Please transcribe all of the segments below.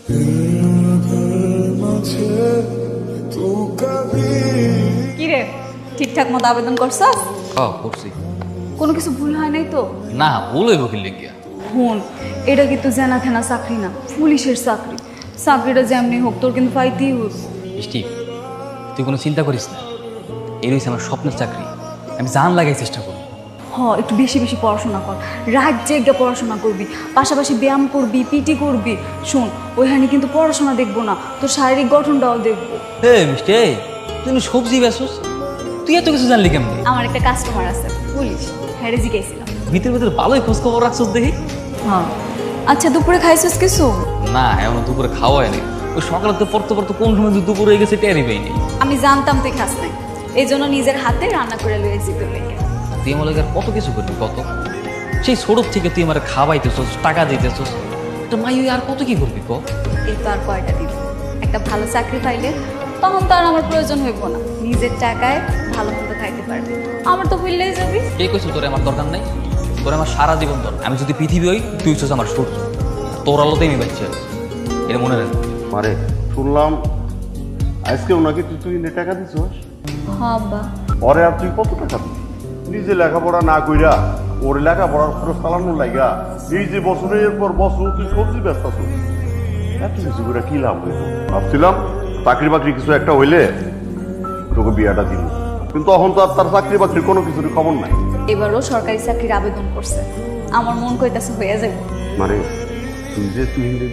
কি রে, ঠিকঠাক মতো আবেদন করছস? হ্যাঁ করছি। কোনো কিছু ভুল হয় নাই তো? না ভুল হইব কি লেগিয়া? হুন, এটা কিন্তু জানা থেনা চাকরি না, পুলিশের চাকরি। চাকরিটা যেমনি হোক তোর কিন্তু পাইতেই হইব। মিষ্টি, তুই কোনো চিন্তা করিস না, এই রয়েছে আমার স্বপ্নের চাকরি। আমি জান লাগাই চেষ্টা করব। একটু বেশি বেশি পড়াশোনা কর, রাত জেগে পড়াশোনা করবি, পাশাপাশি ব্যায়াম করবি, পিটি করবি। শোন, ওইখানে কিন্তু পড়াশোনা দেখবো না, তোর শারীরিক গঠনটাও দেখবো। হে মিষ্টি, তুই না সবজি বেচোস, তুই এত কিছু জানলি কেমনি? আমার একটা কাস্টমার আছে পুলিশ, হ্যাঁ জিজ্ঞাসিলাম। ভিতর ভিতর ভালোই খোঁজ খবর রাখছস দেখি। হ্যাঁ, আচ্ছা দুপুরে খাইছিস কিছু? না এখনো দুপুরে খাওয়া হয়নি। ওই সকালে তো পড়তে পড়তে কোন সময় যে দুপুর হয়ে গেছে টেরই পাইনি। আমি জানতাম তুই খাস নাই, এই জন্য নিজের হাতে রান্না করে লইয়েছি তোর লেগে। তুই আমার লাগে আর কত কিছু করবি, কত সেই ছোট থেকে তুই আমার খাওয়াইতেছস, টাকা দিতেছস, তো মাই আর কত কি করবি ক? এই তো আর কয়টা দিন, একটা ভালো চাকরি পাইলে তখন তো আর আমার প্রয়োজন হইব না, নিজের টাকায় ভালো মতো খাইতে পারবি। আমার তো হইলেই যাবি। কে কইছো তোরে আমার দরকার নাই? তোরে আমার সারা জীবন দরকার। আমি যদি পৃথিবী হই, তুই হচ্ছিস আমার সূর্য। তোর আলোতেই আমি বাচ্চা আছি, এটা মনে রাখ। মারে শুনলাম আজকে ওনাকে তুই টাকা দিছস। হ্যাঁ বা, পরে আর তুই কত টাকা দিস? নিজে লেখাপড়া না কইরা ওর লেখাপড়ার খরচ চালানোর লাগা এই যে বছরের পর বছর তুই সবজি ব্যস্ত আছিস, এত কিছু করে কি লাভ হইব? ভাবছিলাম চাকরি বাকরি কিছু একটা হইলে তোকে বিয়াটা দিল, কিন্তু তখন তো আর তার চাকরি বাকরির কোনো কিছুর খবর নাই। এবারও সরকারি চাকরির আবেদন করছে, আমার মন কইতাছে হয়ে যাবে। মানে তুই যে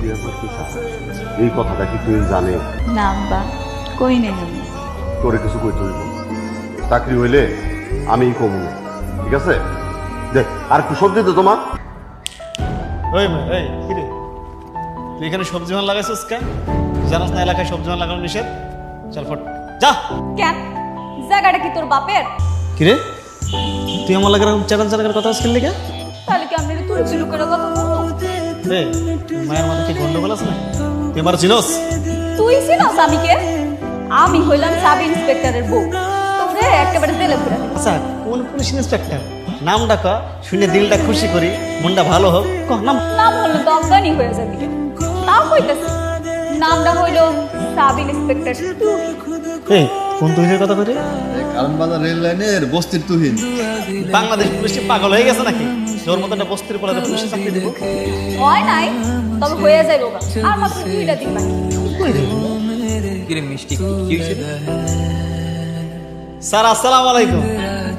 বিয়ে করতে চাস, এই কথাটা কি তুই জানে? না বা, কই নেই আমি। তোরে কিছু কইতে হইব, চাকরি হইলে আমি কমু না, ঠিক আছে? দেখ আর একটু সবজি দে তোমার। ওই এই কি রে, তুই এখানে সবজি মান লাগাইছিস কেন? জানাস না এলাকায় সবজি মান লাগানো নিষেধ? চল ফট যা। কেন, জায়গাটা কি তোর বাপের? কি রে, তুই আমার লাগার চাটান চাটান কথা আসছিলি কে? তাহলে কি আমি তুই চিলু করে কথা বলবো? রে মায়ের মাথা কি গন্ডগোল আছে না? তুই আমার চিনস? তুই চিনস আমি কে? আমি হইলাম সাব ইন্সপেক্টরের বউ, তোরে একেবারে তেলে ঘুরে। আচ্ছা কোন পুলিশ ইন্সপেক্টর? নাম ডাকা শুনে দিলটা খুশি করি, মনটা ভালো হোক। কহ নাম। নাম হলো তো অজ্ঞানী হয়ে যাবি, তাও কইতাছি নামটা হইল সাব ইন্সপেক্টর তুই। এই কোন তুহিনের কথা করি? কারণ বাজার রেল লাইনের বস্তির তুহিন। বাংলাদেশ পুলিশ কি পাগল হয়ে গেছে নাকি? তোর মতো একটা বস্তির পরে পুলিশে চাকরি দিব? হয় নাই, তবে হয়ে যাইব গা, আর মাত্র 2টা দিন বাকি। কিরে মিষ্টি, কি হয়েছে? স্যার আসসালামু আলাইকুম।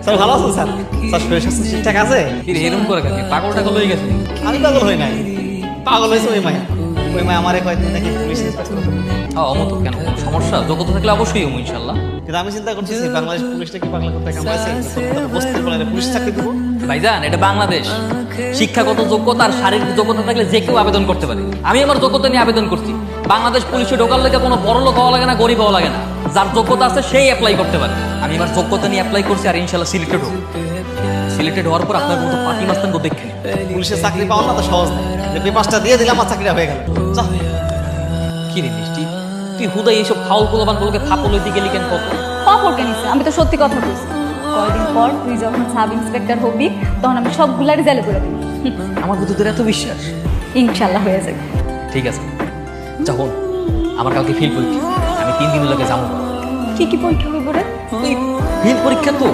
স্যার ভালো আছেন স্যার? স্যার শরীর স্বাস্থ্য ঠিকঠাক আছে? কিরে এরকম করে কেন? পাগল টাগল হয়ে গেছে? আমি পাগল হই নাই, পাগল হয়েছে ওই মায়া। ওই মায়া আমারে কয়েকদিন নাকি পুলিশ ইন্সপেক্টর করবে। হ্যাঁ অমত কেন, কোনো সমস্যা? যোগ্যতা থাকলে অবশ্যই হবো ইনশাল্লাহ। কিন্তু আমি চিন্তা করতেছি বাংলাদেশ পুলিশটা কি পাগলা করতে কামাইছে? বস্তির পরে পুলিশ চাকরি দিব? ভাইজান এটা বাংলাদেশ, শিক্ষাগত যোগ্যতা আর শারীরিক যোগ্যতা থাকলে যে কেউ আবেদন করতে পারে। আমি আমার যোগ্যতা নিয়ে আবেদন করছি। বাংলাদেশ পুলিশে ঢোকার লেগে কোনো বড় লোক হওয়া লাগে না, গরিব হওয়া লাগে না, যার যোগ্যতা আছে সেই অ্যাপ্লাই করতে পারে। আমি আমার যোগ্যতা নিয়ে অ্যাপ্লাই করছি আর ইনশাল্লাহ সিলেক্টেড হবো। সিলেক্টেড হওয়ার পর আপনার মতো পার্টি মাস্তান দেখে নিন। পুলিশের চাকরি পাওয়া না তো সহজ না, যে পেপারটা দিয়ে দিলাম আমার চাকরিটা হয়ে গেল। যা। কি রে মিষ্টি, তুই হুদাই এইসব ফাউল পোলাবানগুলোকে থাপল লইতে গেলি কেন? কত পাপড় নিছে, আমি তো সত্যি কথা বলছি। কয়দিন পর তুই যখন সাব ইন্সপেক্টর হবি তখন আমি সবগুলারই জেলে করে দিবি। আমার প্রতি তোর এত বিশ্বাস? ইনশাল্লাহ হয়ে যাবে। ঠিক আছে যখন আমার কালকে ফিল পরীক্ষা, আমি 3 দিনের লাগে যাবো। কি কি পরীক্ষা হইব রে? ওই ফিল পরীক্ষা তো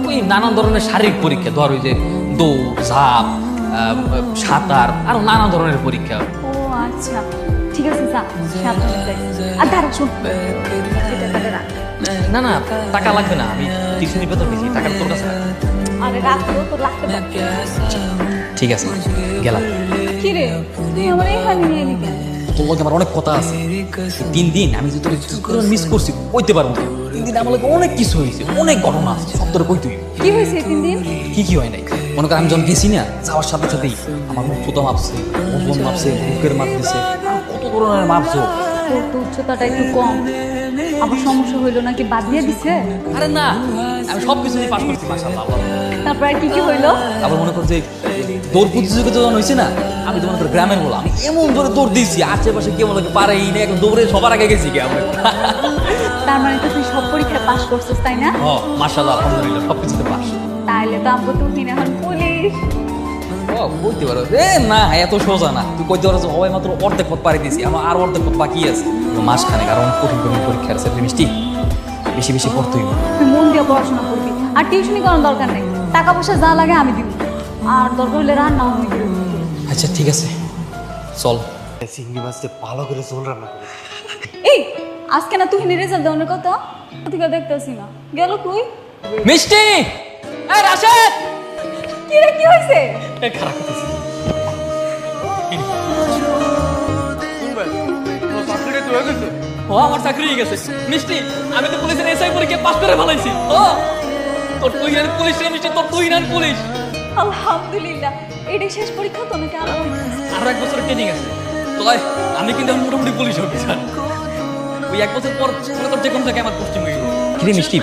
ওই নানান ধরনের শারীরিক পরীক্ষা, ধর ওই যে দৌড়, ঝাঁপ, সাঁতার, আরো নানা ধরনের পরীক্ষা। ও আচ্ছা, ঠিক আছে যা, সাবধানে যাই। আর দাঁড়া শোন, এই টাকাটা রাখ। না না টাকা লাগবে না, আমি টিউশনি বেতন পেয়েছি, টাকা তোর কাছে রাখ। আরে রাখলেও তোর লাগতে পারে। ঠিক আছে গেলাম। কি রে, তুই আমার এখানে নিয়ে এলি কেন? তোর লগে আমার অনেক কথা আছে। 3 দিন আমি যে তোর মিস করছি কইতে পারবো না। 3 দিন আমার লগে অনেক কিছু হয়েছে, অনেক ঘটনা আছে, সব তোর কই তুই। কি হয়েছে 3 দিন? কি হয় নাই মনে কর, আমি যখন গেছি না, যাওয়ার সাথে সাথেই আমার উচ্চতা মাপছে, ওজন মাপছে, বুকের মাপ দিছে, কত ধরনের মাপছো। তোর তো উচ্চতাটা একটু কম, আবার সমস্যা হইলো নাকি বাদ দিয়ে দিছে? আরে না, আমি সব কিছু পাস করছি মাশাআল্লাহ। তারপর আর কি কি হইলো? আবার মনে কর যে দৌড় প্রতিযোগিতা যখন হয়েছে না, আমি তো মনে কর গ্রামের বলা, আমি এমন ধরে দৌড় দিয়েছি, আশেপাশে কেউ মনে পারেই না, একদম দৌড়ে সবার আগে গেছি আমরা। তার মানে তো তুই সব পরীক্ষায় পাস করছিস তাই না? মাশাআল্লাহ আলহামদুলিল্লাহ সব কিছুতে পাস। তাইলে তো আমরা তো এখন পুলিশ। ও বলতে পারো এ না এত সোজা না তুই কইতে পারো সবাই মাত্র অর্ধেক পথ পাড়ি দিছি আমার আর অর্ধেক পথ বাকি আছে মাসখানেক আর অনেক কঠিন কঠিন পরীক্ষা আছে মিষ্টি বেশি বেশি পড়তে হইব তুই মন দিয়ে পড়াশোনা করবি আর টিউশনি করার দরকার নেই টাকা পয়সা যা লাগে আমি দিব আর দরকার হলে রান্না আমি দিব আচ্ছা ঠিক আছে চল চিংড়ি মাছ দিয়ে ভালো করে ঝোল রান্না করে এই আজকে না তুই রেজাল্ট দেওয়ার কথা থেকে দেখতেছি না গেল কই মিষ্টি এই রাশেদ কি রে কি হয়েছে খারাপ করতেছি ও আমার চাকরি হয়ে গেছে মিষ্টি আমি তো পুলিশের এসআই পরীক্ষা পাস করে ফেলাইছি ও তোর তুই আর পুলিশ রে মিষ্টি তোর তুই আর পুলিশ আলহামদুলিল্লাহ এটাই শেষ পরীক্ষা তো নাকি আরো আরো এক বছর ট্রেনিং আছে তো আমি কিন্তু এখন মোটামুটি পুলিশ অফিসার ওই এক বছর পর তোর যে কোনো জায়গায় আমার পোস্টিং হয়ে গেল কিরে মিষ্টি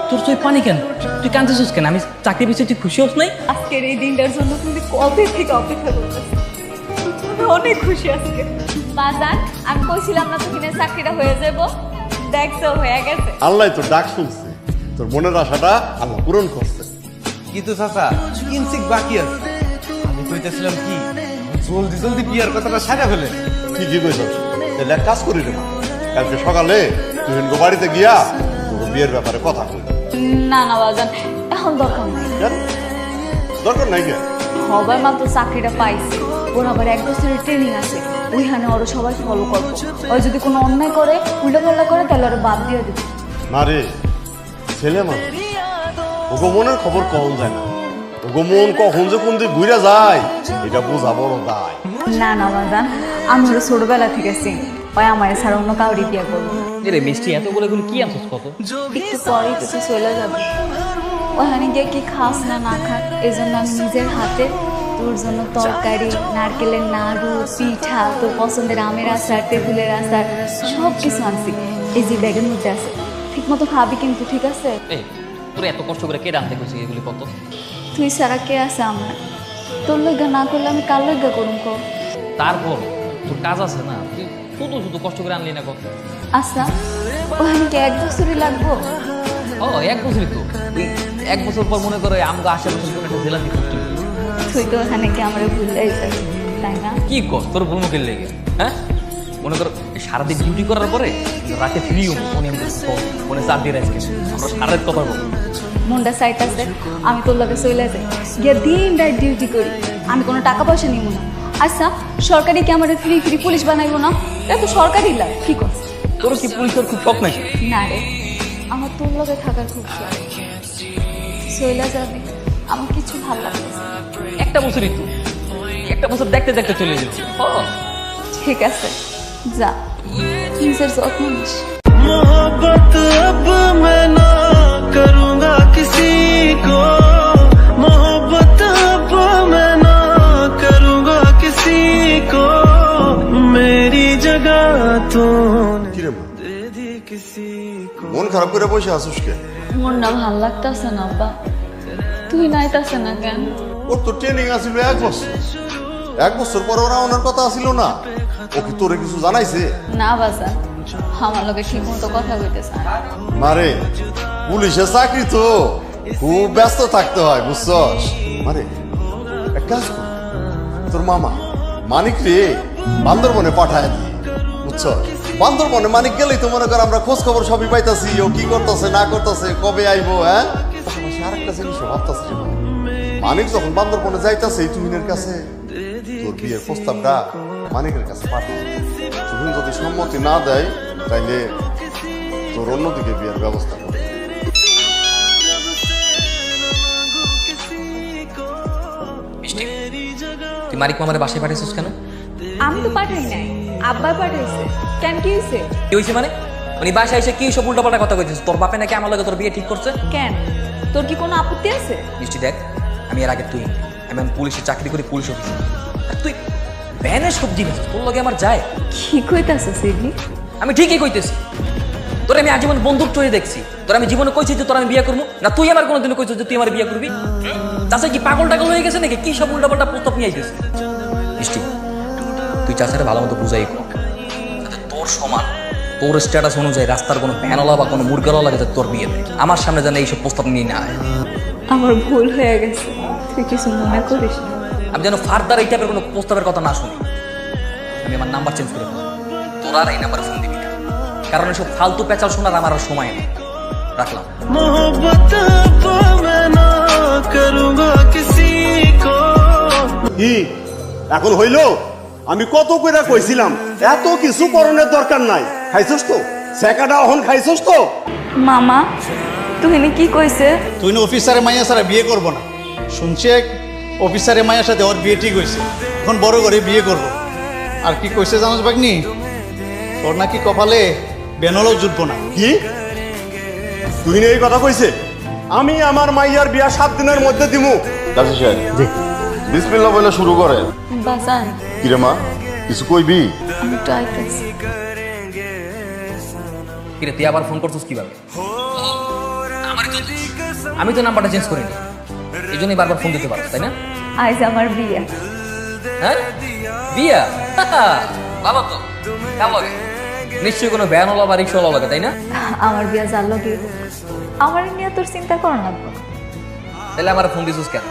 তোর তুই পানি কেন তুই কাঁদতেছিস কেন আমি চাকরি পেয়েছি তুই খুশি হস নাই আজকের এই দিনটার জন্য তুমি কবে থেকে অপেক্ষা করতেছি আমি অনেক খুশি আজকে বাজান আমি কইছিলাম না তোকে চাকরিটা হয়ে যাব দেখছো হয়ে গেছে আল্লাহ তোর ডাক শুনছে তোর মনের আশাটা আল্লাহ পূরণ করছে। কিন্তু চাচা কিঞ্চিক বাকি আছে আমি কইতেছিলাম কি জলদি জলদি বিয়ার কথাটা সাজা ফেলে ঠিকই কইছ তাহলে এক কাজ করি রে মা, কালকে সকালে তুই বাড়িতে গিয়া তোর বিয়ের ব্যাপারে কথা বল। না না বাজান এখন দরকার নাই কেন? দরকার নাই কেন? সবাই মাত্র চাকরিটা পাইছে ওর আবার এক বছরের ট্রেনিং আছে ওইখানে ওরা সবাই ফলো করবো ওই যদি কোনো অন্যায় করে উল্টাপাল্টা করে তাহলে ওরা বাদ দিয়ে দিবে না রে ছেলে মানুষ ওগো মনের খবর কখন যায় না ওগো মন কখন যে কোন দিক ঘুরে যায় এটা বোঝা বড় দায়। না না বাজান আমি ওরা ছোটবেলা থেকে চিনি ওই আমার ছাড়া অন্য কাউরি বিয়ে করবো রে মিষ্টি এতগুলো এগুলো কি আনছিস কত একটু পরেই তো তুই চলে যাবে ওখানে গিয়ে কি খাস না না খাস এই জন্য আমি নিজের হাতে তোর জন্য তরকারি নারকেলের নাড়ু পিঠা তোর পছন্দের আমের আচার তেঁতুলের আচার সব কিছু আনছি এই যে ব্যাগের মধ্যে আছে ঠিক মতো খাবি কিন্তু ঠিক আছে এই তোর এত কষ্ট করে কে রাঁধতে কইছিস এগুলি কত তুই সারা কে আছে আমার তোর লজ্ঞা না করলে আমি কার লজ্ঞা করুম কো তারপর তোর কাজ আছে না তুই শুধু শুধু কষ্ট করে আনলি না কত আচ্ছা ওখানে কি এক বছরই লাগবো ও এক বছরই তো তুই এক বছর পর মনে করে আমগো আশেপাশে কোনো একটা জেলা দিতে তুই তো ওখানে কি আমার ভুলে যাবি তাই না কি কর তোর ভুল মুখের লেগে হ্যাঁ মনে কর সারাদিন ডিউটি করার পরে রাতে ফ্রি হবো মনে মনে চার দিয়ে আজকে আমরা সারাদিন কথা বলবো মনটা চাইতাছে আমি তোর লগে চলে যাই গিয়ে দিন রাত ডিউটি করি আমি কোনো টাকা পয়সা নিব না আচ্ছা সরকারি কি আমার ফ্রি ফ্রি পুলিশ বানাইবো না এটা তো সরকারি লাভ কি করছে তোর কি পুলিশের খুব শখ নাকি না রে আমার তোর লগে থাকার খুব শখ চলে যাবে আমার কিছু ভালো লাগতেছে একটা বছরই তো একটা বছর দেখতে দেখতে চলে যাবে ঠিক আছে যা নিজের যত্ন নিস मोहब्बत अब मैं ना करूँगा किसी को मोहब्बत अब मैं ना करूँगा किसी को मेरी जगह तो কি রে মা, दे दी किसी को মন খারাপ করে বসে আসুস কেন? মনটা ভাল লাগতেছে না আব্বা তুই নাইতাছে না কেন ওর তো ট্রেনিং আছিল এক বছর পর ওরা ওনার কথা আসিল না ও কি তোরে কিছু জানাইছে? না বাজা আমার লগে ঠিক মতো কথা কইতেছে না। মারে পুলিশের চাকরি তো খুব ব্যস্ত থাকতে হয় বুঝছস। মারে এক কাজ কর, তোর মামা মানিক রে বান্দরবনে পাঠায় দি বুঝছস। বান্দরবনে মানিক গেলেই তো মনে কর আমরা খোঁজ খবর সবই পাইতাছি ও কি করতেছে না করতেছে কবে আইবো। হ্যাঁ আরেকটা জিনিস ভাবতাছি মানিক যখন বান্দরবনে যাইতাছে তুহিনের কাছে তোর বিয়ের প্রস্তাবটা মানিকের কাছে পাঠায়। তুহিন যদি সম্মতি না দেয় তাইলে তোর অন্যদিকে বিয়ের ব্যবস্থা করে। মিষ্টি তুই মারিক মামারে বাসায় পাঠিয়েছিস কেন আমি তো পাঠাই নাই আব্বা পাঠাইছে কেন কি হয়েছে কি হয়েছে মানে উনি বাসায় এসে কি সব উল্টাপাল্টা কথা কইছিস তোর বাপে নাকি আমার লগে তোর বিয়ে ঠিক করছে কেন তোর কি কোনো আপত্তি আছে মিষ্টি দেখ আমি এর আগে তুই আমি পুলিশে চাকরি করি পুলিশ অফিসে আর তুই ভ্যানের সবজি বেছিস তোর লগে আমার যায় কি কইতাছে সিডনি আমি ঠিকই কইতেছি তোর আমি আজীবন বন্দুক চড়ে দেখছি তোর আমি জীবনে কইছি যে তোর আমি বিয়ে করবো না তুই আমার কোনোদিনও কইছিস যে তুই আমার বিয়ে করবি চাষা কি পাগল টাগল হয়ে গেছে নাকি কি সব উল্টাপাল্টা প্রস্তাব নিয়ে আইতেছে মিষ্টি তুই চাষারে ভালো মতো বুঝাই কর যাতে তোর সমান তোর স্ট্যাটাস অনুযায়ী রাস্তার কোনো ভ্যানওয়ালা বা কোনো মুরগাওয়ালা যাতে তোর বিয়ে দেয় আমার সামনে যেন এইসব প্রস্তাব নিয়ে না হয় আমার ভুল হয়ে গেছে, তুই কিছু মনে করিস না। আমি যেন ফার্দার এই টাইপের কোনো প্রস্তাবের কথা না শুনি। আমি আমার নাম্বার চেঞ্জ করে ফেলবো, তোরা আর এই নাম্বারে ফোন দিবি না, কারণ এসব ফালতু পেঁচাল শোনার আমার আর সময় নেই। রাখলাম। मोहब्बत अब मैं ना करूंगा किसी को। কি এখন হইল? আমি কত কইরা কইছিলাম এত কিছু করণের দরকার নাই। খাইছস তো সেকাটা অহন খাইছস তো? মামা তুই কি কইছে? তুই না অফিসারের মাইয়া ছাড়া বিয়ে করবো না শুনছি, এক অফিসারের মায়ের সাথে ওর বিয়ে ঠিক হয়েছে, এখন বড় করে বিয়ে করবো। আর কি কইছে জানোস বাগনি, তোর নাকি কপালে বেনলও জুটবো না। কি তুই এই কথা কইছে? আমি আমার মাইয়ার বিয়া 7 দিনের মধ্যে দিমু। কাজী সাহেব জি বিসমিল্লাহ বলে শুরু করেন। বাজান কিরে মা কিছু কইবি? আমি ট্রাই করছি। কিরে তুই আবার ফোন করছিস কিভাবে? আমি তো নাম্বারটা চেঞ্জ করিনি, এই জন্যই বারবার ফোন দিতে পারো, তাই না? আজ আমার বিয়ে। হ্যাঁ বিয়া? ভালো তো, কেমন লাগে? নিশ্চয়ই কোনো ভ্যানওয়ালা বা রিক্সাওয়ালা লাগে, তাই না? আমার বিয়ে যার লগে আমার নিয়ে তোর চিন্তা কর না। তাহলে আমার ফোন দিছিস কেন?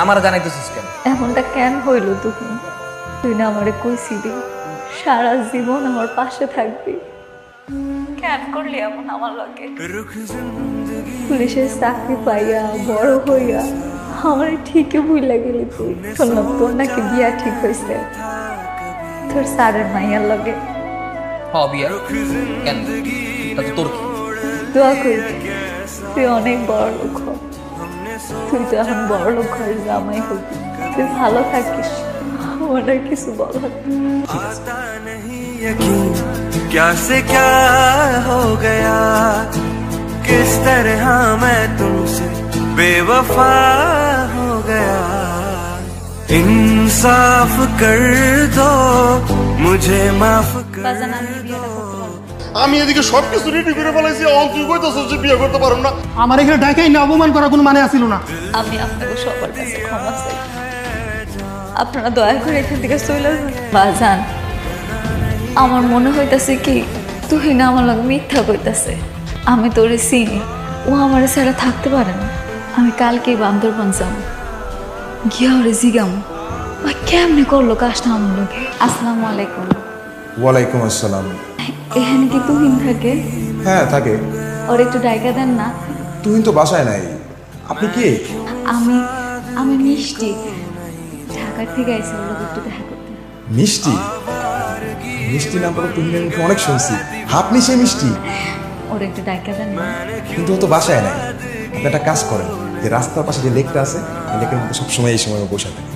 আমার জানাইতেছিস কেন? এমনটা কেন হইল? তুই না আমারে কইছিলি সারা জীবন আমার পাশে থাকবি, কেন করলি এমন আমার লগে? পুলিশের চাকরি পাইয়া বড় হইয়া আমার ঠিকই ভুল গেলি তুই। শুনলাম তোর নাকি বিয়া ঠিক হয়েছে তোর স্যারের মাইয়ার লগে। বিয়া কেন? তাতে তোর কি? দোয়া করি তুই অনেক বড় লোক হ। তুই তো এখন বড় লোক ঘরে জামাই হবি, তুই ভালো থাকিস, আমার আর কিছু বলার নেই। आता नहीं यकीन क्या से क्या हो गया, किस तरह मैं तुमसे बेवफा हो गया। इंसाफ कर दो मुझे माफ कर। বাজান আমি বিয়েটা করতে পারবো। আমি এদিকে সবকিছু রেডি করে ফেলাইছি, অন তুই কইতাছস যে বিয়ে করতে পারো না? আমার এখানে ডাকাই না অপমান করার কোনো মানে আসিল না। আমি আপনাকে সবার কাছে ক্ষমা চাই, আপনারা দয়া করে এখান থেকে চলে যান। বাজান আমার মনে হইতাছে কি তুই না আমার লগে মিথ্যা কইতাছে। আমি তোরে চিনি, ও আমার ছাড়া থাকতে পারে না। আমি কালকেই বান্দরবান যাব, গিয়া ওরে জিগাম কেমনে করলো কাজটা আমার লগে। আসসালামু আলাইকুম। ওয়ালাইকুম আসসালাম। এখানে কি তুহিন থাকে? হ্যাঁ থাকে। ওর একটু ডাইকা দেন না। তুহিন তো বাসায় নাই। আপনি কে? আমি আমি মিষ্টি, ঢাকা থেকে আইসি, ওর লগে একটু দেখা করতে। মিষ্টি? মিষ্টি নামটা তো তুহিনের মুখে অনেক শুনছি। আপনি সেই মিষ্টি? ওর একটু ডাইকা দেন না। কিন্তু ও তো বাসায় নাই। আপনি একটা কাজ করেন, যে রাস্তার পাশে যে লেকটা আছে, এই লেকের মধ্যে সবসময় এই সময় ও বসে থাকে।